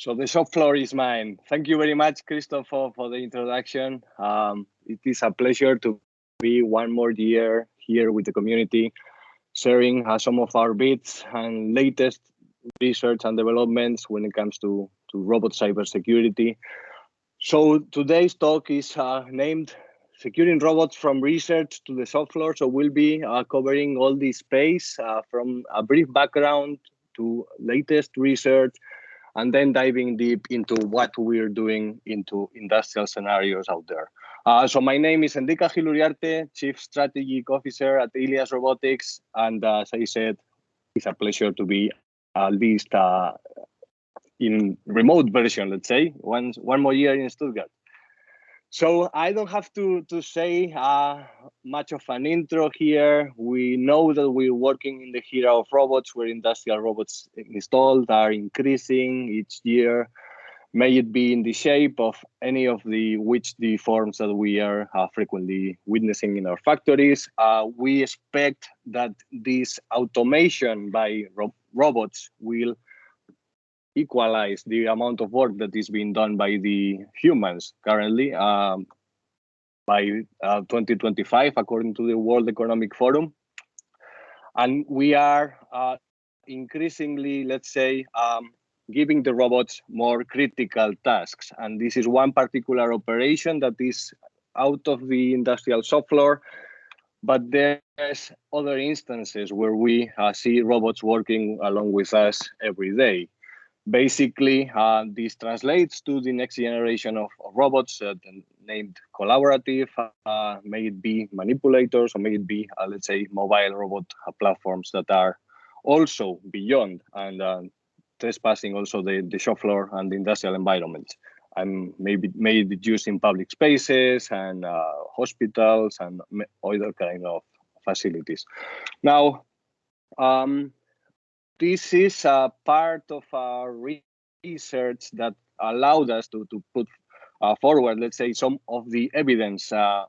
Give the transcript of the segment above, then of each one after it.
So the shop floor is mine. Thank you very much, Christoph, for the introduction. It is a pleasure to be one more year here with the community, sharing some of our bits and latest research and developments when it comes to robot cybersecurity. So today's talk is named Securing Robots from Research to the Shop Floor. So we'll be covering all this space from a brief background to latest research, and then diving deep into what we're doing into industrial scenarios out there. So my name is Endika Gil-Uriarte, Chief Strategic Officer at Alias Robotics. And as I said, it's a pleasure to be at least in remote version, let's say, one more year in Stuttgart. So I don't have to say much of an intro here. We know that we're working in the era of robots, where industrial robots installed are increasing each year. May it be in the shape of any of the forms that we are frequently witnessing in our factories. We expect that this automation by robots will equalize the amount of work that is being done by the humans currently by 2025, according to the World Economic Forum. And we are increasingly, let's say, giving the robots more critical tasks. And this is one particular operation that is out of the industrial shop floor. But there's other instances where we see robots working along with us every day. Basically, this translates to the next generation of robots named collaborative, may it be manipulators, or may it be, let's say, mobile robot platforms that are also beyond and trespassing also the shop floor and the industrial environments. And maybe made used in public spaces and hospitals and other kind of facilities. Now, this is a part of our research that allowed us to put forward, let's say, some of the evidence that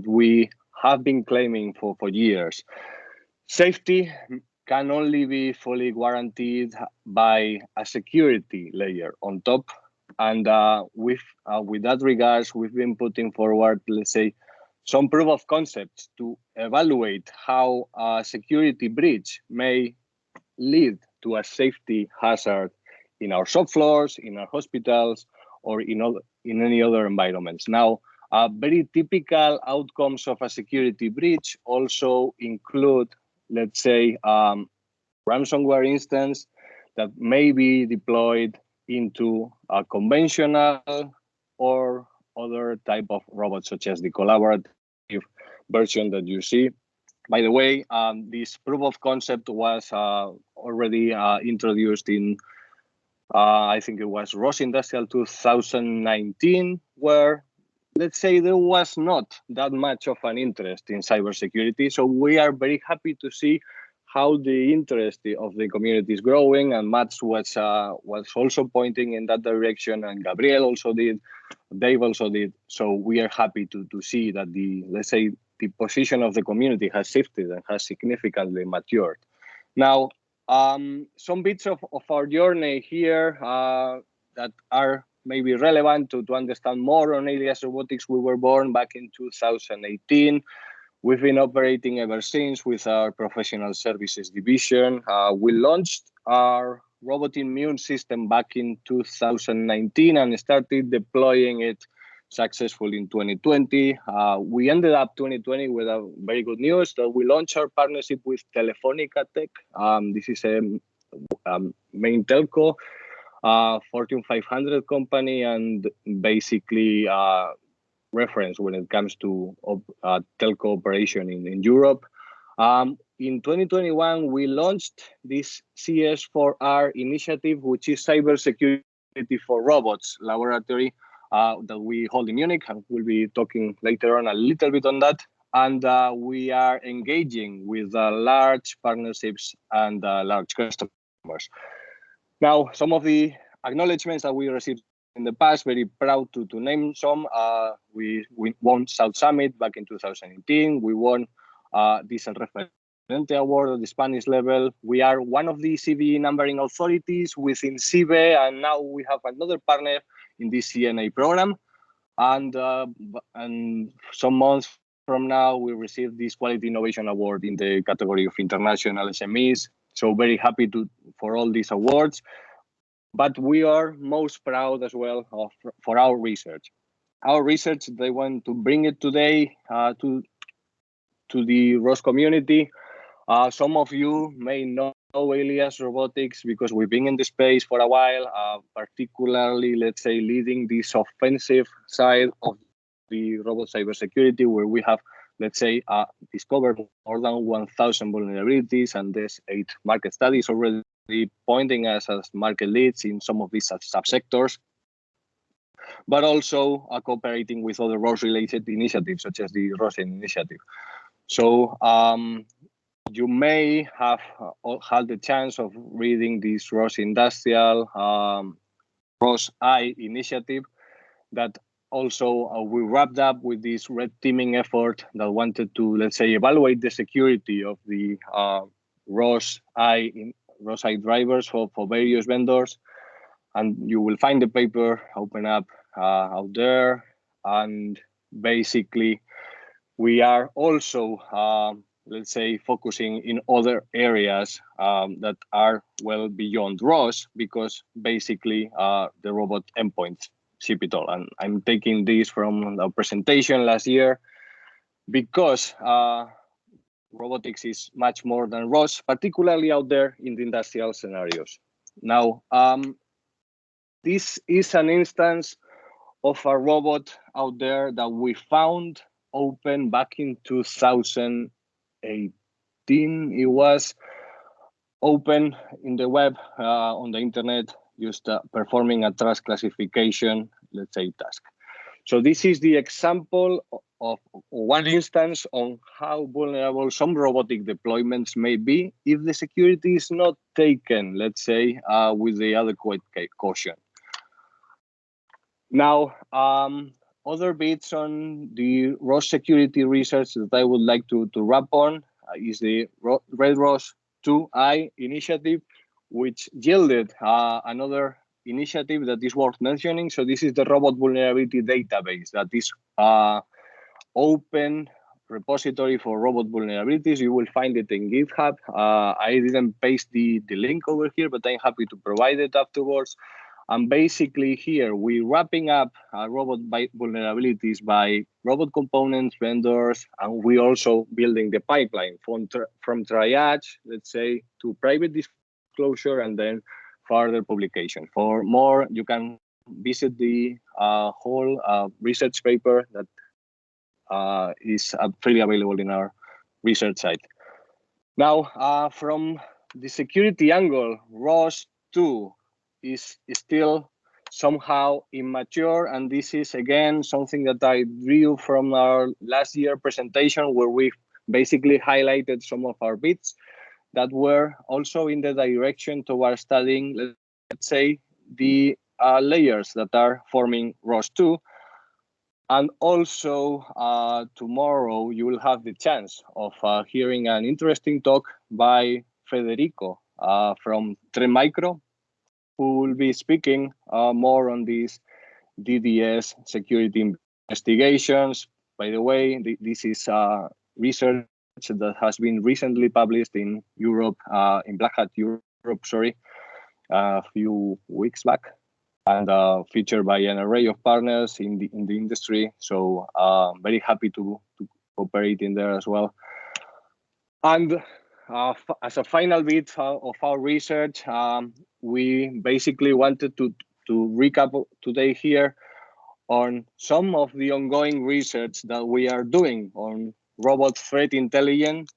we have been claiming for years. Safety can only be fully guaranteed by a security layer on top. And with that regards, we've been putting forward, let's say, some proof of concepts to evaluate how a security breach may lead to a safety hazard in our shop floors, in our hospitals, or in any other environments. Now, very typical outcomes of a security breach also include, let's say, ransomware instance that may be deployed into a conventional or other type of robot, such as the collaborative version that you see. By the way, this proof of concept was already introduced in, I think it was ROS-I Industrial 2019, where, let's say, there was not that much of an interest in cybersecurity. So we are very happy to see how the interest of the community is growing, and Mats was also pointing in that direction, and Gabriel also did, Dave also did. So we are happy to see that let's say, the position of the community has shifted and has significantly matured. Now, some bits of our journey here that are maybe relevant to understand more on Alias Robotics. We were born back in 2018. We've been operating ever since with our professional services division. We launched our robot immune system back in 2019 and started deploying it successfully in 2020. We ended up 2020 with a very good news that we launched our partnership with Telefonica Tech. This is a main telco, Fortune 500 company, and basically reference when it comes to telco operation in Europe. In 2021, we launched this CS4R initiative, which is cybersecurity for robots laboratory that we hold in Munich, and we'll be talking later on a little bit on that. And we are engaging with large partnerships and large customers. Now, some of the acknowledgements that we received in the past, very proud to name some. We won South Summit back in 2018. We won Diesel Reference Presidente Award at the Spanish level. We are one of the CVE numbering authorities within CIBE, and now we have another partner in this CNA program. And some months from now, we received this Quality Innovation Award in the category of international SMEs. So very happy for all these awards. But we are most proud as well for our research. Our research, they want to bring it today to the ROS community. Some of you may know Alias Robotics because we've been in the space for a while, particularly, let's say, leading this offensive side of the robot cybersecurity, where we have, let's say, discovered more than 1,000 vulnerabilities, and there's 8 market studies already pointing us as market leads in some of these subsectors, but also cooperating with other ROS-related initiatives, such as the ROS-I initiative. So you may have had the chance of reading this ROS Industrial ROS-I initiative that also we wrapped up with this red teaming effort that wanted to, let's say, evaluate the security of the ROS-I drivers for various vendors. And you will find the paper open up out there. And basically, we are also let's say, focusing in other areas that are well beyond ROS, because basically the robot endpoints ship it all. And I'm taking this from the presentation last year because robotics is much more than ROS, particularly out there in the industrial scenarios. Now, this is an instance of a robot out there that we found open back in 2018. It was open in the web, on the internet, just performing a task classification, let's say, task. So this is the example of one instance on how vulnerable some robotic deployments may be if the security is not taken, let's say, with the adequate caution. Now, other bits on the ROS security research that I would like to wrap on is the Red ROS 2I initiative, which yielded another initiative that is worth mentioning. So this is the robot vulnerability database that is open repository for robot vulnerabilities. You will find it in GitHub. I didn't paste the link over here, but I'm happy to provide it afterwards. And basically here, we're wrapping up robot vulnerabilities by robot components, vendors, and we also building the pipeline from triage, let's say, to private disclosure and then further publication. For more, you can visit the whole research paper that is freely available in our research site. Now, from the security angle, ROS 2 is still somehow immature, and this is again something that I drew from our last year presentation, where we basically highlighted some of our bits that were also in the direction towards studying, let's say, the layers that are forming ROS 2. And also tomorrow you will have the chance of hearing an interesting talk by Federico from Tremicro, who will be speaking more on these DDS security investigations. By the way, this is research that has been recently published in Europe, in Black Hat Europe, sorry, a few weeks back, and featured by an array of partners in the industry. So very happy to cooperate in there as well. And as a final bit of our research, we basically wanted to recap today here on some of the ongoing research that we are doing on robot threat intelligence.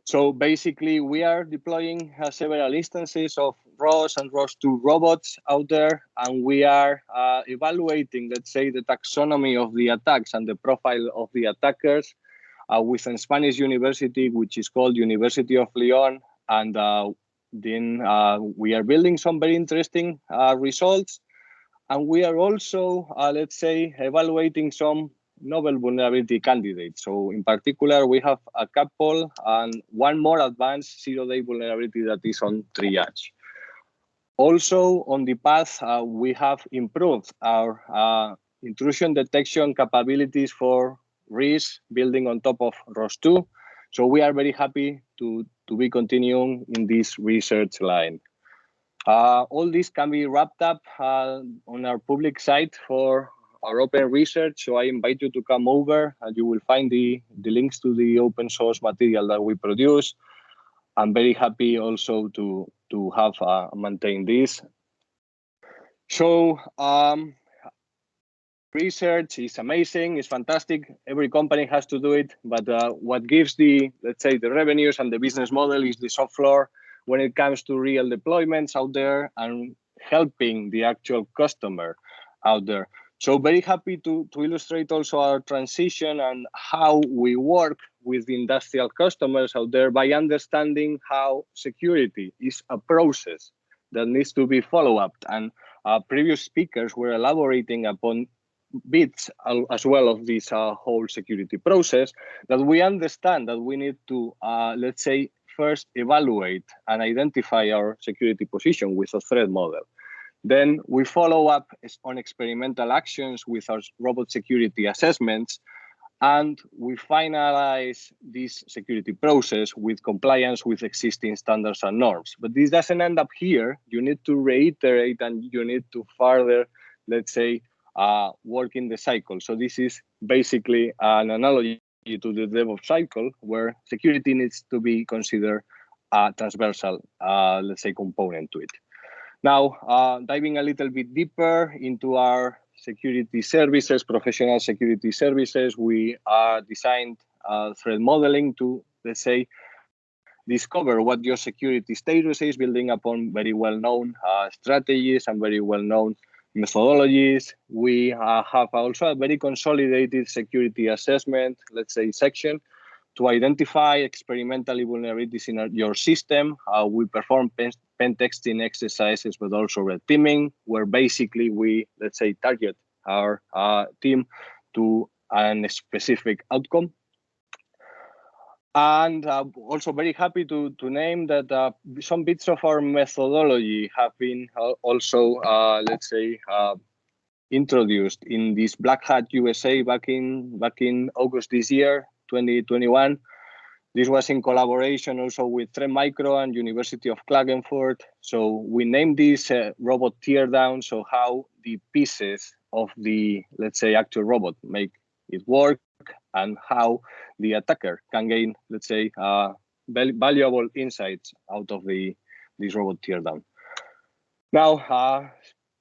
So basically, we are deploying several instances of ROS and ROS 2 robots out there, and we are evaluating, let's say, the taxonomy of the attacks and the profile of the attackers with a Spanish university, which is called University of León. And then we are building some very interesting results. And we are also, let's say, evaluating some novel vulnerability candidates. So in particular, we have a couple and one more advanced zero-day vulnerability that is on triage. Also on the path, we have improved our intrusion detection capabilities for RIS building on top of ROS-2. So we are very happy to be continuing in this research line. All this can be wrapped up on our public site for our open research. So I invite you to come over and you will find the links to the open source material that we produce. I'm very happy also to have maintained this. So research is amazing, it's fantastic. Every company has to do it, but what gives the, let's say, the revenues and the business model is the shop floor when it comes to real deployments out there and helping the actual customer out there. So very happy to illustrate also our transition and how we work with the industrial customers out there by understanding how security is a process that needs to be followed up. And previous speakers were elaborating upon bits as well of this whole security process, that we understand that we need to, let's say, first evaluate and identify our security position with a threat model. Then we follow up on experimental actions with our robot security assessments, and we finalize this security process with compliance with existing standards and norms. But this doesn't end up here. You need to reiterate and you need to further, let's say, work in the cycle. So this is basically an analogy to the DevOps cycle where security needs to be considered a transversal, let's say, component to it. Now, diving a little bit deeper into our security services, professional security services, we designed threat modeling to, let's say, discover what your security status is, building upon very well-known strategies and very well-known methodologies. We have also a very consolidated security assessment, let's say, section to identify experimental vulnerabilities in your system. We perform pen testing exercises, but also red teaming, where basically we, let's say, target our team to a specific outcome. And also very happy to name that some bits of our methodology have been also, let's say, introduced in this Black Hat USA back in August this year, 2021. This was in collaboration also with Trend Micro and University of Klagenfurt. So we named this robot teardown, so how the pieces of the, let's say, actual robot make it work and how the attacker can gain, let's say, valuable insights out of this robot teardown. Now,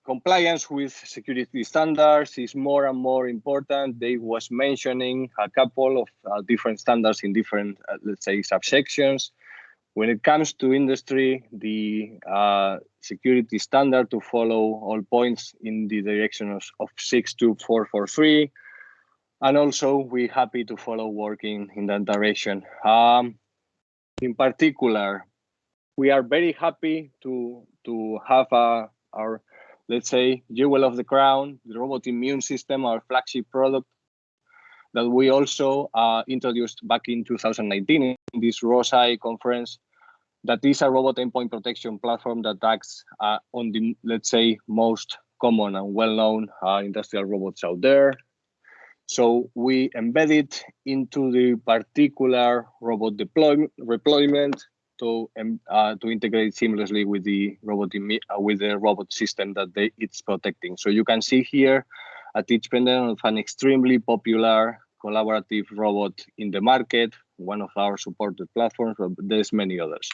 compliance with security standards is more and more important. Dave was mentioning a couple of different standards in different, let's say, subsections. When it comes to industry, the security standard to follow all points in the direction of 62443. And also, we're happy to follow working in that direction. In particular, we are very happy to have our, let's say, jewel of the crown, the robot immune system, our flagship product that we also introduced back in 2019 in this ROS-I conference. That is a robot endpoint protection platform that acts on the, let's say, most common and well-known industrial robots out there. So we embed it into the particular robot deployment to integrate seamlessly with the robot system that it's protecting. So you can see here a teach pendant of an extremely popular collaborative robot in the market, one of our supported platforms, but there's many others.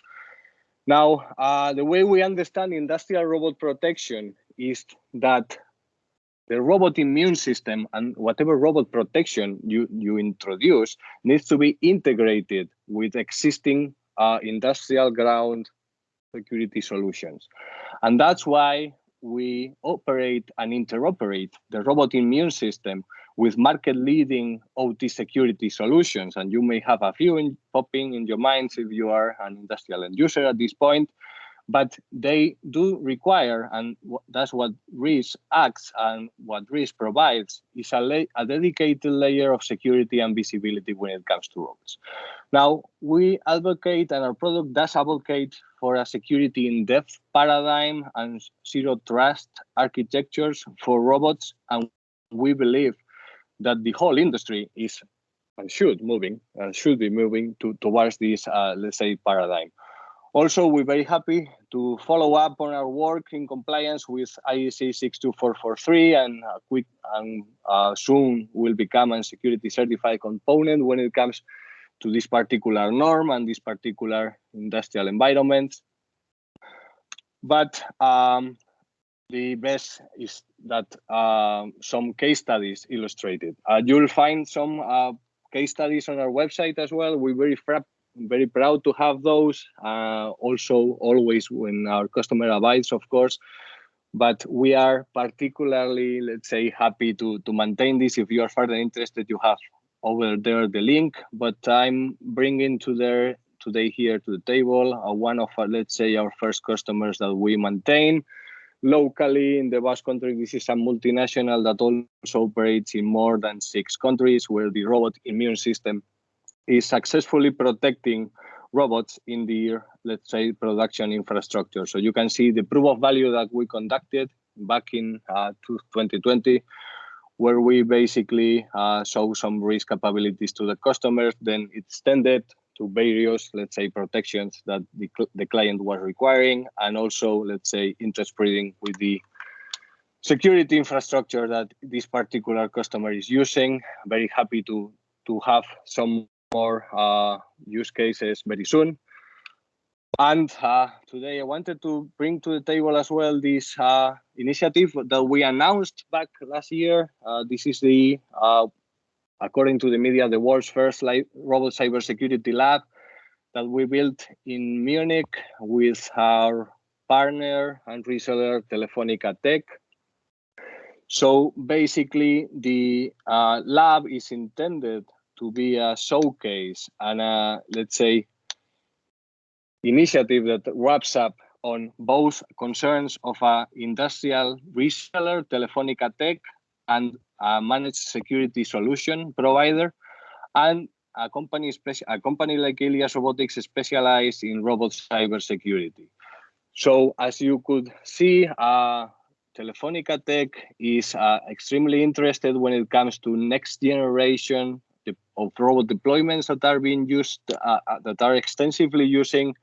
Now, the way we understand industrial robot protection is that the robot immune system and whatever robot protection you introduce needs to be integrated with existing industrial ground security solutions. And that's why we operate and interoperate the robot immune system with market-leading OT security solutions. And you may have a few popping in your minds if you are an industrial end user at this point. but they do require, and that's what RIS acts and what RIS provides, is a dedicated layer of security and visibility when it comes to robots. Now, we advocate, and our product does advocate, for a security in-depth paradigm and zero trust architectures for robots, and we believe that the whole industry is and should be moving towards this, let's say, paradigm. Also, we're very happy to follow up on our work in compliance with IEC 62443, and soon will become a security certified component when it comes to this particular norm and this particular industrial environment. But the best is that some case studies illustrated. You'll find some case studies on our website as well. We're very proud to have those. Also, always when our customer abides, of course. But we are particularly, let's say, happy to maintain this. If you are further interested, you have over there the link. But I'm bringing today here to the table one of our, let's say, our first customers that we maintain locally in the Basque Country. This is a multinational that also operates in more than 6 countries, where the robot immune system is successfully protecting robots in the, let's say, production infrastructure. So you can see the proof of value that we conducted back in 2020, where we basically show some risk capabilities to the customers, then it extended to various, let's say, protections that the client was requiring, and also, let's say, interspersing with the security infrastructure that this particular customer is using. Very happy to have some more use cases very soon. And today I wanted to bring to the table as well this initiative that we announced back last year. This is the, according to the media, the world's first robot cybersecurity lab that we built in Munich with our partner and reseller Telefonica Tech. So basically, the lab is intended to be a showcase and a, let's say, initiative that wraps up on both concerns of an industrial reseller, Telefonica Tech, and a managed security solution provider, and a company like Alias Robotics specialized in robot cybersecurity. So as you could see, Telefonica Tech is extremely interested when it comes to next generation of robot deployments that are being used, that are extensively using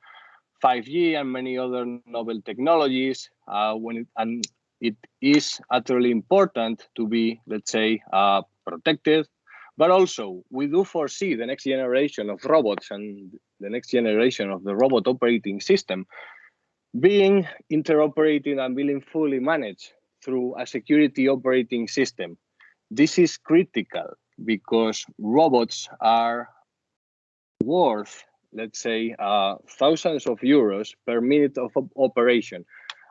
5G and many other novel technologies. And it is utterly important to be, let's say, protected. But also, we do foresee the next generation of robots and the next generation of the robot operating system being interoperated and being fully managed through a security operating system. This is critical because robots are worth, let's say, thousands of euros per minute of operation.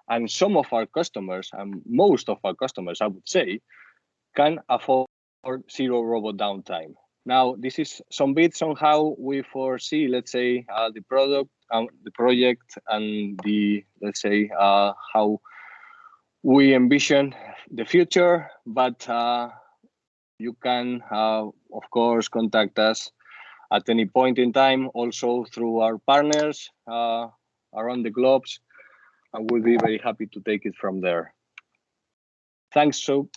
And some of our customers, and most of our customers, I would say, can afford zero robot downtime. Now, this is some bits on how we foresee, let's say, the product, the project, and the, let's say, how we envision the future. But you can, of course, contact us at any point in time, also through our partners around the globe, and we'll be very happy to take it from there. Thanks so